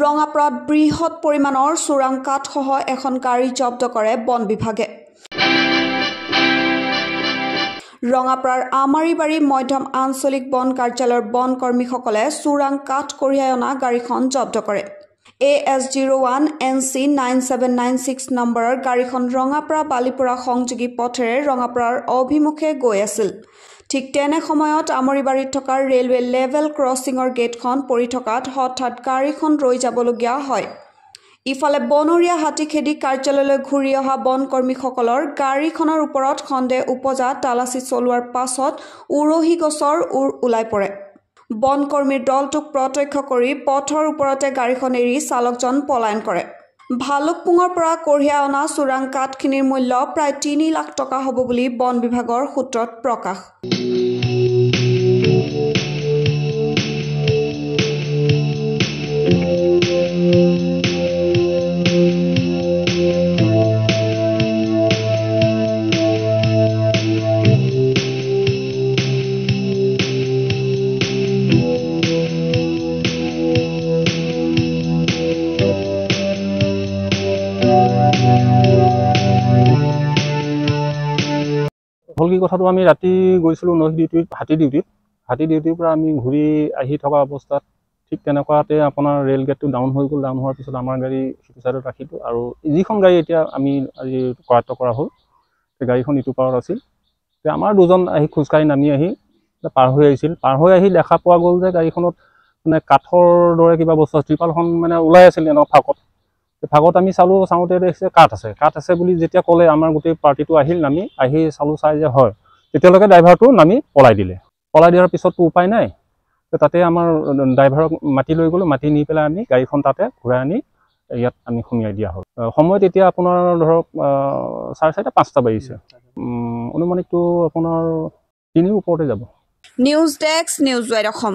ৰঙাপাৰাত বৃহৎ পৰিমাণৰ চোৰাং কাঠসহ এখন গাড়ী জব্দ কৰে বন বিভাগে। ৰঙাপাৰাৰ আমাৰীবাৰী মধ্যম আঞ্চলিক বন কাৰ্যালয়ৰ বন কৰ্মীসকলে চোৰাং কাঠ কঢ়িয়াই অনা গাড়ীখন জব্দ কৰে। AS01 NC 9796 নম্বৰৰ গাড়ীখন ৰঙাপাৰা বালিপুৰা সংযোগী পথেৰে ৰঙাপাৰাৰ অভিমুখে গৈ আছিল। ঠিক তেনে সময়ত আমৰিবাৰীত থকা ৰেলৱে লেভেল ক্ৰছিঙৰ গেটখন পৰি থকাত হঠাৎ গাড়ীখন ৰৈ যাবলগীয়া হয়। ইফালে বনৰীয়া হাতী খেদি কাৰ্যালয়লৈ ঘূৰি অহা বন কৰ্মীসকলৰ গাড়ীখনৰ ওপৰত সন্দেহ উপজা তালাচী চলোৱাৰ পাছত উৰহি গছৰ ওলাই পৰে। বন কৰ্মীৰ দলটোক প্ৰত্যক্ষ কৰি পথৰ ওপৰতে গাড়ীখন এৰি চালকজন পলায়ন কৰে। ভালুকপুঙৰ পৰা কঢ়িয়াই অনা চোৰাং কাঠখিনিৰ মূল্য প্ৰায় ৩ লাখ টকা হ'ব বুলি বন বিভাগৰ সূত্ৰত প্ৰকাশ। হলকি কথাটো আমি ৰাতি গৈছিলোঁ নৈশ ডিউটিত হাতী ডিউটিৰ পৰা আমি ঘূৰি আহি থকা অৱস্থাত ঠিক তেনেকুৱাতে আপোনাৰ ৰেল গেটটো ডাউন হৈ গ'ল। ডাউন হোৱাৰ পিছত আমাৰ গাড়ী সিটো চাইডত ৰাখিলোঁ আৰু যিখন গাড়ী এতিয়া আমি আজি কৰায়ত্ব কৰা হ'ল সেই গাড়ীখন ইটো পাৰত আছিল। আমাৰ দুজন আহি খোজকাঢ়ি নামি আহি পাৰ হৈ আহিছিল। পাৰ হৈ আহি দেখা পোৱা গ'ল যে গাড়ীখনত মানে কাঠৰ দৰে কিবা বস্তু ত্ৰিপালখন মানে ওলাই আছিল এনেকুৱা ফাঁকত আমি চাওঁতে দেখিছে কাঠ আছে বুলি যেতিয়া ক'লে আমাৰ গোটেই পাৰ্টিটো আহিল। নামি আহি চাই যে হয়, তেতিয়ালৈকে ড্ৰাইভাৰটো নামি পলাই দিয়াৰ পিছততো উপায় নাই। তাতে আমাৰ ড্ৰাইভাৰক মাতি লৈ গ'লোঁ। মাতি নি পেলাই আমি গাড়ীখন তাতে ঘূৰাই আনি ইয়াত আমি সুমিয়াই দিয়া হ'ল। সময়ত এতিয়া আপোনাৰ ধৰক 4:30-5টা বাজিছে। অনুমানিকটো আপোনাৰ 3ৰ ওপৰতে যাব। News desk, news wide Assam.